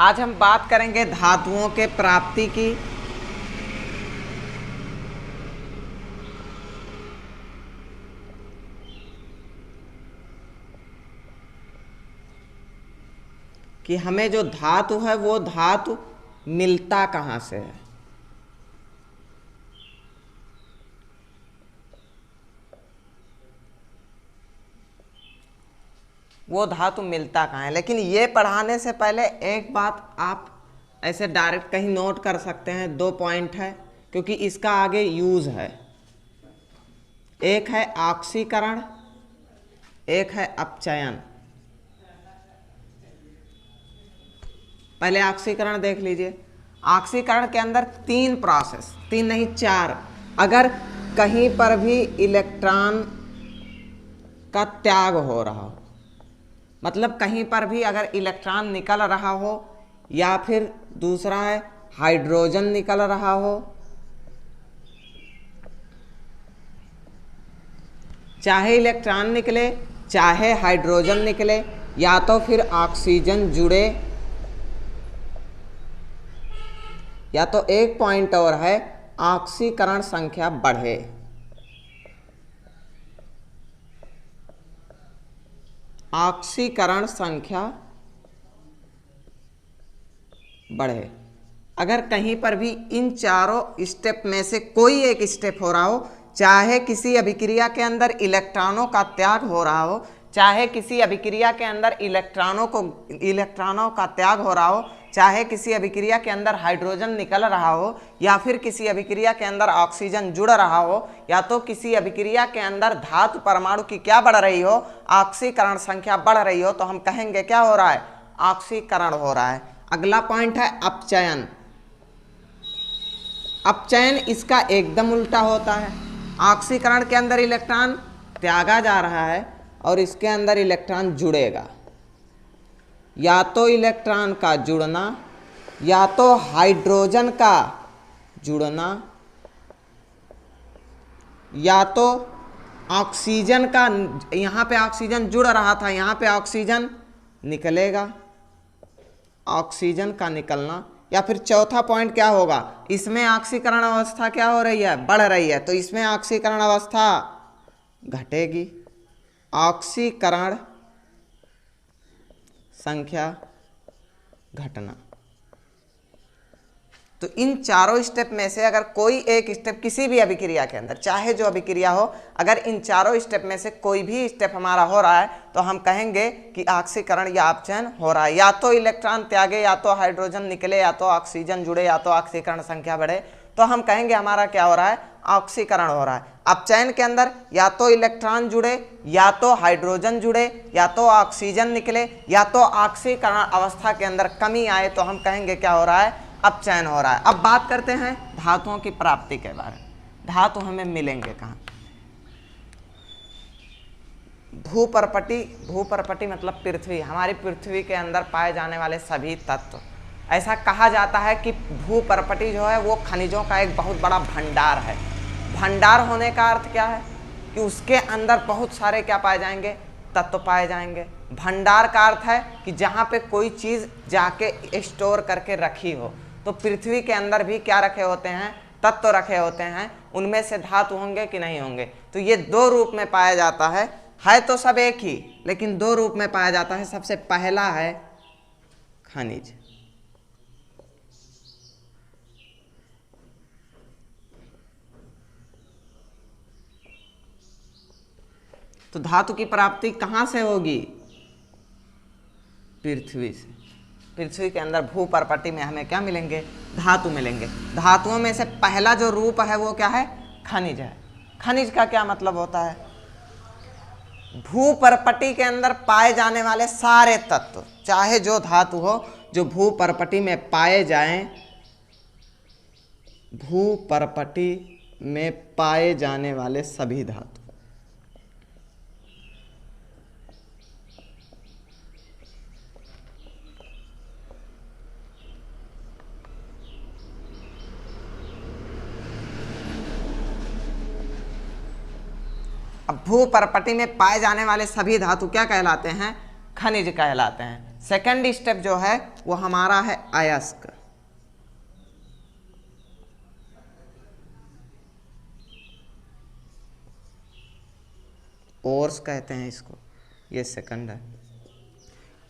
आज हम बात करेंगे धातुओं के प्राप्ति की। कि हमें जो धातु है वो धातु मिलता कहाँ से है। वो धातु मिलता कहाँ है। लेकिन ये पढ़ाने से पहले एक बात आप ऐसे डायरेक्ट कहीं नोट कर सकते हैं। 2 पॉइंट है क्योंकि इसका आगे यूज है। एक है ऑक्सीकरण, एक है अपचयन। पहले ऑक्सीकरण देख लीजिए। ऑक्सीकरण के अंदर 3 प्रोसेस, 3 नहीं 4। अगर कहीं पर भी इलेक्ट्रॉन का त्याग हो रहा हो, मतलब कहीं पर भी अगर इलेक्ट्रॉन निकल रहा हो, या फिर दूसरा है हाइड्रोजन निकल रहा हो, चाहे इलेक्ट्रॉन निकले चाहे हाइड्रोजन निकले, या तो फिर ऑक्सीजन जुड़े, या तो एक पॉइंट और है ऑक्सीकरण संख्या बढ़े। ऑक्सीकरण संख्या बढ़े। अगर कहीं पर भी इन चारों स्टेप में से कोई एक स्टेप हो रहा हो, चाहे किसी अभिक्रिया के अंदर इलेक्ट्रॉनों का त्याग हो रहा हो, चाहे किसी अभिक्रिया के अंदर इलेक्ट्रॉनों का त्याग हो रहा हो, चाहे किसी अभिक्रिया के अंदर हाइड्रोजन निकल रहा हो, या फिर किसी अभिक्रिया के अंदर ऑक्सीजन जुड़ रहा हो, या तो किसी अभिक्रिया के अंदर धातु परमाणु की क्या बढ़ रही हो, ऑक्सीकरण संख्या बढ़ रही हो, तो हम कहेंगे क्या हो रहा है, ऑक्सीकरण हो रहा है। अगला पॉइंट है अपचयन। अपचयन इसका एकदम उल्टा होता है। ऑक्सीकरण के अंदर इलेक्ट्रॉन त्यागा जा रहा है और इसके अंदर इलेक्ट्रॉन जुड़ेगा। या तो इलेक्ट्रॉन का जुड़ना, या तो हाइड्रोजन का जुड़ना, या तो ऑक्सीजन का, यहाँ पे ऑक्सीजन जुड़ रहा था, यहाँ पे ऑक्सीजन निकलेगा, ऑक्सीजन का निकलना। या फिर चौथा पॉइंट क्या होगा, इसमें ऑक्सीकरण अवस्था क्या हो रही है, बढ़ रही है, तो इसमें ऑक्सीकरण अवस्था घटेगी। ऑक्सीकरण संख्या घटना। तो इन चारों स्टेप में से अगर कोई एक स्टेप किसी भी अभिक्रिया के अंदर, चाहे जो अभिक्रिया हो, अगर इन चारों स्टेप में से कोई भी स्टेप हमारा हो रहा है, तो हम कहेंगे कि ऑक्सीकरण या अपचयन हो रहा है। या तो इलेक्ट्रॉन त्यागे, या तो हाइड्रोजन निकले, या तो ऑक्सीजन जुड़े, या तो ऑक्सीकरण संख्या बढ़े, तो हम कहेंगे हमारा क्या हो रहा है, ऑक्सीकरण हो रहा है। अपचयन के अंदर या तो इलेक्ट्रॉन जुड़े, या तो हाइड्रोजन जुड़े, या तो ऑक्सीजन निकले, या तो ऑक्सीकरण अवस्था के अंदर कमी आए, तो हम कहेंगे क्या हो रहा है, अपचयन हो रहा है। अब बात करते हैं धातुओं की प्राप्ति के बारे में। धातु हमें मिलेंगे कहाँ? भूपर्पटी मतलब पृथ्वी, हमारी पृथ्वी के अंदर पाए जाने वाले सभी तत्व। ऐसा कहा जाता है कि भूपर्पटी जो है वो खनिजों का एक बहुत बड़ा भंडार है। भंडार होने का अर्थ क्या है कि उसके अंदर बहुत सारे क्या पाए जाएंगे, तत्व पाए जाएंगे। भंडार का अर्थ है कि जहाँ पे कोई चीज़ जाके स्टोर करके रखी हो। तो पृथ्वी के अंदर भी क्या रखे होते हैं, तत्व रखे होते हैं। उनमें से धातु होंगे कि नहीं होंगे। तो ये 2 रूप में पाया जाता है तो सब एक ही, लेकिन 2 रूप में पाया जाता है। सबसे पहला है खनिज। तो धातु की प्राप्ति कहाँ से होगी, पृथ्वी से। पृथ्वी के अंदर भूपर्पटी में हमें क्या मिलेंगे, धातु मिलेंगे। धातुओं में से पहला जो रूप है वो क्या है, खनिज है। खनिज का क्या मतलब होता है, भूपर्पटी के अंदर पाए जाने वाले सारे तत्व, चाहे जो धातु हो, जो भूपर्पटी में पाए जाएं, भूपर्पटी में पाए जाने वाले सभी धातु। अब भूपर्पटी में पाए जाने वाले सभी धातु क्या कहलाते हैं, खनिज कहलाते हैं। सेकंड स्टेप जो है वो हमारा है अयस्क। ओर्स कहते हैं इसको, ये सेकंड है।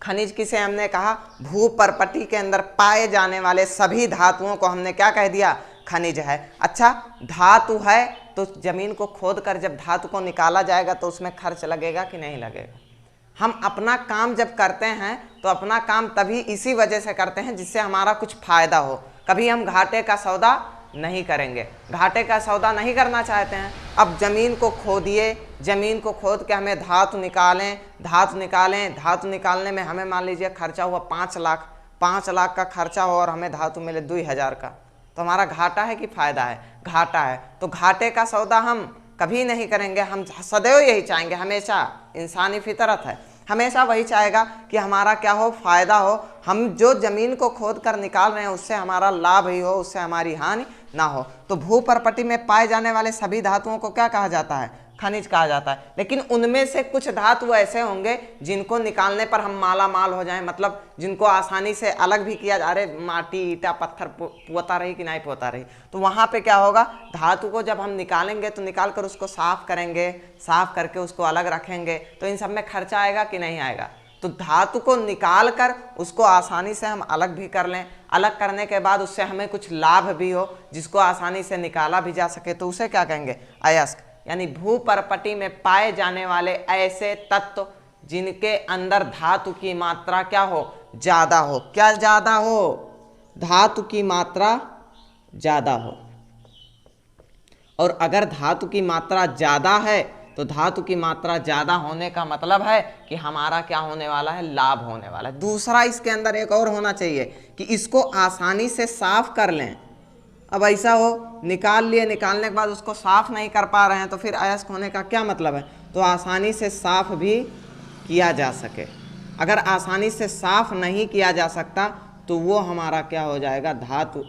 खनिज किसे हमने कहा, भूपर्पटी के अंदर पाए जाने वाले सभी धातुओं को हमने क्या कह दिया, खनिज है। अच्छा, धातु है तो जमीन को खोद कर जब धातु को निकाला जाएगा तो उसमें खर्च लगेगा कि नहीं लगेगा। हम अपना काम जब करते हैं तो अपना काम तभी इसी वजह से करते हैं जिससे हमारा कुछ फायदा हो। कभी हम घाटे का सौदा नहीं करेंगे, घाटे का सौदा नहीं करना चाहते हैं। अब जमीन को खोदिए, जमीन को खोद के हमें धातु निकालें, धातु निकालने में हमें मान लीजिए खर्चा हुआ 5 लाख, 5 लाख का खर्चा हो और हमें धातु मिले 2000 का, तो हमारा घाटा है कि फायदा है, घाटा है। तो घाटे का सौदा हम कभी नहीं करेंगे, हम सदैव यही चाहेंगे, हमेशा इंसानी फितरत है, हमेशा वही चाहेगा कि हमारा क्या हो, फायदा हो। हम जो जमीन को खोद कर निकाल रहे हैं उससे हमारा लाभ ही हो, उससे हमारी हानि ना हो। तो भूपर्पटी में पाए जाने वाले सभी धातुओं को क्या कहा जाता है, खनिज कहा जाता है। लेकिन उनमें से कुछ धातु ऐसे होंगे जिनको निकालने पर हम माला माल हो जाएं, मतलब जिनको आसानी से अलग भी किया जा रहे, माटी ईटा पत्थर पोता रही कि नहीं पोता रही, तो वहां पे क्या होगा, धातु को जब हम निकालेंगे तो निकाल कर उसको साफ करेंगे, साफ करके उसको अलग रखेंगे, तो इन सब में खर्चा आएगा कि नहीं आएगा। तो धातु को निकाल कर उसको आसानी से हम अलग भी कर लें, अलग करने के बाद उससे हमें कुछ लाभ भी हो, जिसको आसानी से निकाला भी जा सके, तो उसे क्या कहेंगे, अयस्क। यानी भूपर्पटी में पाए जाने वाले ऐसे तत्व जिनके अंदर धातु की मात्रा क्या हो, ज्यादा हो। क्या ज्यादा हो, धातु की मात्रा ज्यादा हो। और अगर धातु की मात्रा ज्यादा है तो धातु की मात्रा ज्यादा होने का मतलब है कि हमारा क्या होने वाला है, लाभ होने वाला है। दूसरा इसके अंदर एक और होना चाहिए कि इसको आसानी से साफ कर लें। अब ऐसा हो, निकाल लिए, निकालने के बाद उसको साफ नहीं कर पा रहे हैं तो फिर अयस्क होने का क्या मतलब है, तो आसानी से साफ भी किया जा सके। अगर आसानी से साफ नहीं किया जा सकता तो वो हमारा क्या हो जाएगा, धातु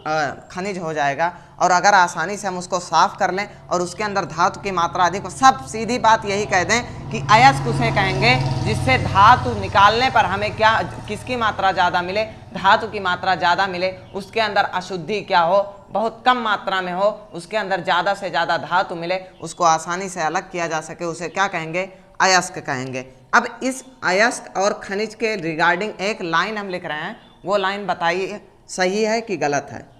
खनिज हो जाएगा। और अगर आसानी से हम उसको साफ कर लें और उसके अंदर धातु की मात्रा अधिक हो, सब सीधी बात यही कह दें कि अयस्क उसे कहेंगे जिससे धातु निकालने पर हमें क्या, किसकी मात्रा ज़्यादा मिले, धातु की मात्रा ज़्यादा मिले, उसके अंदर अशुद्धि क्या हो, बहुत कम मात्रा में हो, उसके अंदर ज़्यादा से ज़्यादा धातु मिले, उसको आसानी से अलग किया जा सके, उसे क्या कहेंगे, अयस्क कहेंगे। अब इस अयस्क और खनिज के रिगार्डिंग एक लाइन हम लिख रहे हैं, वो लाइन बताइए सही है कि गलत है।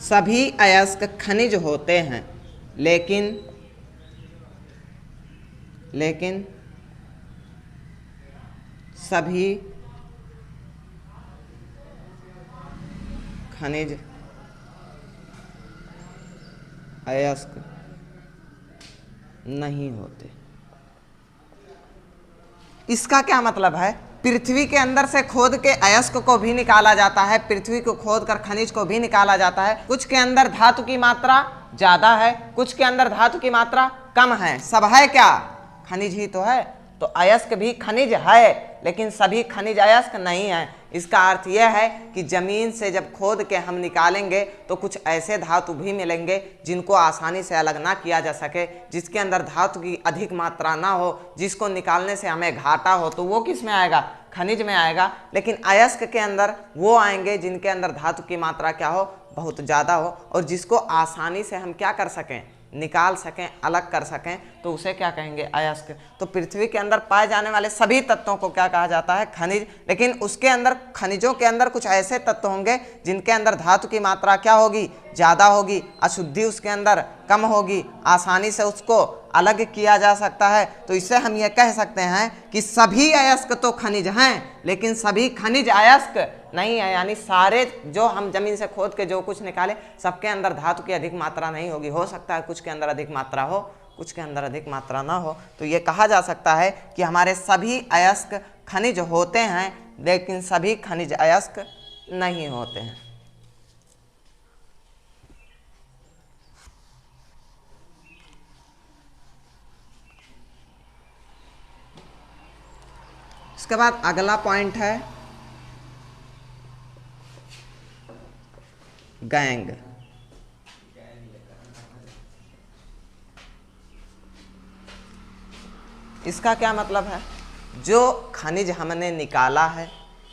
सभी अयस्क खनिज होते हैं, लेकिन सभी खनिज अयस्क नहीं होते। इसका क्या मतलब है, पृथ्वी के अंदर से खोद के अयस्क को भी निकाला जाता है, पृथ्वी को खोद कर खनिज को भी निकाला जाता है। कुछ के अंदर धातु की मात्रा ज्यादा है, कुछ के अंदर धातु की मात्रा कम है। सब है क्या, खनिज ही तो है। तो अयस्क भी खनिज है, लेकिन सभी खनिज अयस्क नहीं है। इसका अर्थ यह है कि जमीन से जब खोद के हम निकालेंगे तो कुछ ऐसे धातु भी मिलेंगे जिनको आसानी से अलग ना किया जा सके, जिसके अंदर धातु की अधिक मात्रा ना हो, जिसको निकालने से हमें घाटा हो, तो वो किस में आएगा, खनिज में आएगा। लेकिन अयस्क के अंदर वो आएंगे जिनके अंदर धातु की मात्रा क्या हो, बहुत ज़्यादा हो, और जिसको आसानी से हम क्या कर सकें, निकाल सकें, अलग कर सकें, तो उसे क्या कहेंगे, अयस्क। तो पृथ्वी के अंदर पाए जाने वाले सभी तत्वों को क्या कहा जाता है, खनिज। लेकिन उसके अंदर, खनिजों के अंदर कुछ ऐसे तत्व होंगे जिनके अंदर धातु की मात्रा क्या होगी, ज़्यादा होगी, अशुद्धि उसके अंदर कम होगी, आसानी से उसको अलग किया जा सकता है। तो इससे हम ये कह सकते हैं कि सभी अयस्क तो खनिज हैं, लेकिन सभी खनिज अयस्क नहीं है। यानी सारे जो हम जमीन से खोद के जो कुछ निकाले, सबके अंदर धातु की अधिक मात्रा नहीं होगी। हो सकता है कुछ के अंदर अधिक मात्रा हो, कुछ के अंदर अधिक मात्रा ना हो। तो ये कहा जा सकता है कि हमारे सभी अयस्क खनिज होते हैं, लेकिन सभी खनिज अयस्क नहीं होते हैं। उसके बाद अगला पॉइंट है गैंग। इसका क्या मतलब है? जो खनिज हमने निकाला है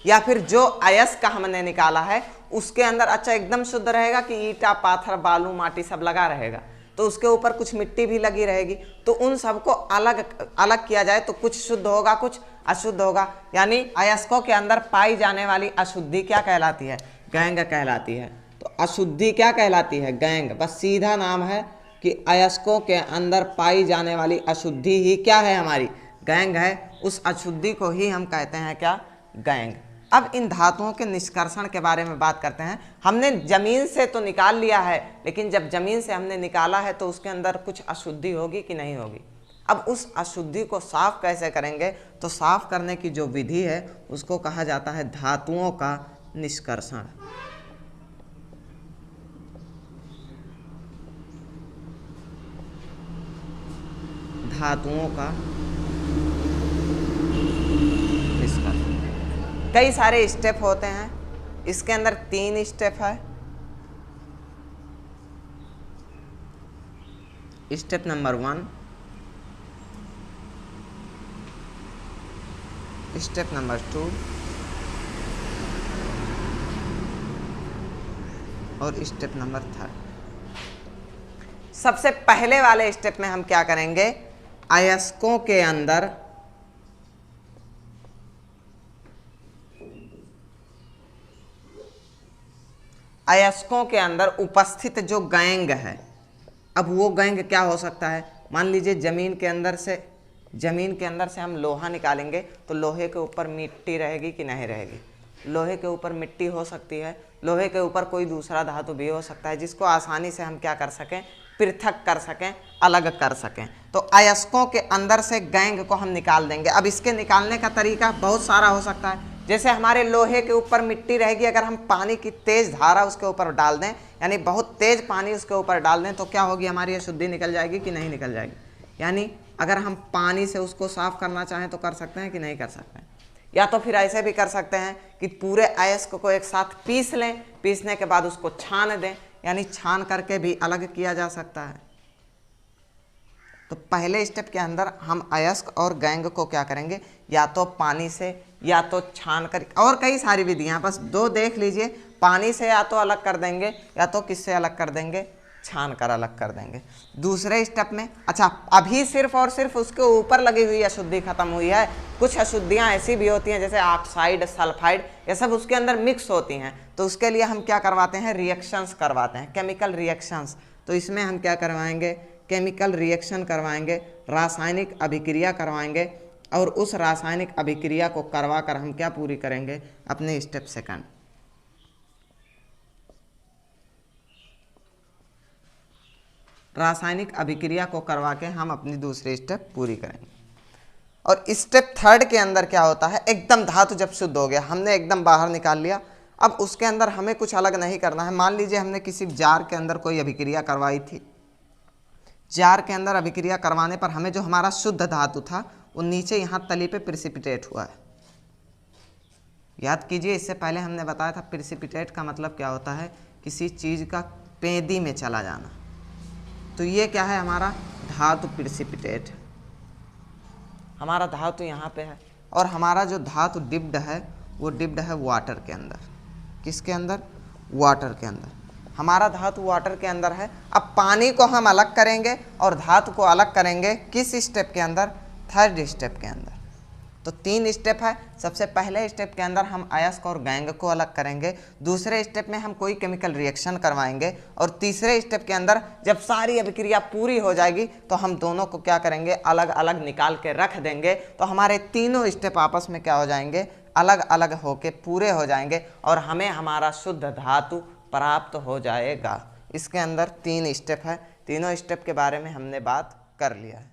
या फिर जो अयस्क हमने निकाला है उसके अंदर अच्छा एकदम शुद्ध रहेगा कि ईटा पाथर बालू माटी सब लगा रहेगा, तो उसके ऊपर कुछ मिट्टी भी लगी रहेगी, तो उन सबको अलग अलग किया जाए तो कुछ शुद्ध होगा कुछ अशुद्ध होगा। यानी अयस्कों के अंदर पाई जाने वाली अशुद्धि क्या कहलाती है? गैंग कहलाती है। तो अशुद्धि क्या कहलाती है? गैंग। बस सीधा नाम है कि अयस्कों के अंदर पाई जाने वाली अशुद्धि ही क्या है? हमारी गैंग है। उस अशुद्धि को ही हम कहते हैं क्या? गैंग। अब इन धातुओं के निष्कर्षण के बारे में बात करते हैं। हमने जमीन से तो निकाल लिया है, लेकिन जब जमीन से हमने निकाला है तो उसके अंदर कुछ अशुद्धि होगी कि नहीं होगी? अब उस अशुद्धि को साफ कैसे करेंगे? तो साफ करने की जो विधि है उसको कहा जाता है धातुओं का निष्कर्षण। धातुओं का निष्कर्षण। कई सारे स्टेप होते हैं, इसके अंदर 3 स्टेप है। स्टेप नंबर 1, स्टेप नंबर 2 और स्टेप नंबर 3। सबसे पहले वाले स्टेप में हम क्या करेंगे? अयस्कों के अंदर उपस्थित जो गैंग है, अब वो गैंग क्या हो सकता है? मान लीजिए जमीन के अंदर से हम लोहा निकालेंगे तो लोहे के ऊपर मिट्टी रहेगी कि नहीं रहेगी? लोहे के ऊपर मिट्टी हो सकती है, लोहे के ऊपर कोई दूसरा धातु भी हो सकता है जिसको आसानी से हम क्या कर सकें? पृथक कर सकें, अलग कर सकें। तो अयस्कों के अंदर से गैंग को हम निकाल देंगे। अब इसके निकालने का तरीका बहुत सारा हो सकता है। जैसे हमारे लोहे के ऊपर मिट्टी रहेगी, अगर हम पानी की तेज धारा उसके ऊपर डाल दें, यानी बहुत तेज पानी उसके ऊपर डाल दें, तो क्या होगी? हमारी अशुद्धि निकल जाएगी कि नहीं निकल जाएगी? यानी अगर हम पानी से उसको साफ करना चाहें तो कर सकते हैं कि नहीं कर सकते हैं? या तो फिर ऐसे भी कर सकते हैं कि पूरे अयस्क को एक साथ पीस लें, पीसने के बाद उसको छान दें, यानी छान करके भी अलग किया जा सकता है। तो पहले स्टेप के अंदर हम अयस्क और गैंग को क्या करेंगे? या तो पानी से या तो छान कर, और कई सारी विधियां, बस 2 देख लीजिए। पानी से या तो अलग कर देंगे या तो किससे अलग कर देंगे? छान कर अलग कर देंगे। दूसरे स्टेप में अच्छा अभी सिर्फ और सिर्फ उसके ऊपर लगी हुई अशुद्धि खत्म हुई है। कुछ अशुद्धियां ऐसी भी होती हैं जैसे ऑक्साइड, सल्फाइड, ये सब उसके अंदर मिक्स होती हैं, तो उसके लिए हम क्या करवाते हैं? रिएक्शंस करवाते हैं, केमिकल रिएक्शंस। तो इसमें हम क्या करवाएंगे? केमिकल रिएक्शन करवाएंगे, रासायनिक अभिक्रिया करवाएंगे, और उस रासायनिक अभिक्रिया को करवा कर हम क्या पूरी करेंगे? अपने स्टेप सेकंड। रासायनिक अभिक्रिया को करवा के हम अपनी दूसरी स्टेप पूरी करेंगे। और स्टेप 3 के अंदर क्या होता है? एकदम धातु जब शुद्ध हो गया, हमने एकदम बाहर निकाल लिया, अब उसके अंदर हमें कुछ अलग नहीं करना है। मान लीजिए हमने किसी जार के अंदर कोई अभिक्रिया करवाई थी, जार के अंदर अभिक्रिया करवाने पर हमें जो हमारा शुद्ध धातु था वो नीचे यहाँ तली पे प्रिसिपिटेट हुआ है। याद कीजिए, इससे पहले हमने बताया था प्रिसिपिटेट का मतलब क्या होता है? किसी चीज़ का पेंदी में चला जाना। तो ये क्या है? हमारा धातु प्रिसिपिटेट, हमारा धातु यहाँ पे है, और हमारा जो धातु डिप्ड है वो डिप्ड है वाटर के अंदर। किसके अंदर? वाटर के अंदर। हमारा धातु वाटर के अंदर है। अब पानी को हम अलग करेंगे और धातु को अलग करेंगे किस स्टेप के अंदर? 3rd स्टेप के अंदर। तो 3 स्टेप है। सबसे पहले स्टेप के अंदर हम अयस्क और गैंग को अलग करेंगे, दूसरे स्टेप में हम कोई केमिकल रिएक्शन करवाएंगे, और तीसरे स्टेप के अंदर जब सारी अभिक्रिया पूरी हो जाएगी तो हम दोनों को क्या करेंगे? अलग अलग निकाल के रख देंगे। तो हमारे तीनों स्टेप आपस में क्या हो जाएंगे? अलग अलग होके पूरे हो जाएंगे, और हमें हमारा शुद्ध धातु प्राप्त हो जाएगा। इसके अंदर 3 स्टेप है, तीनों स्टेप के बारे में हमने बात कर लिया है।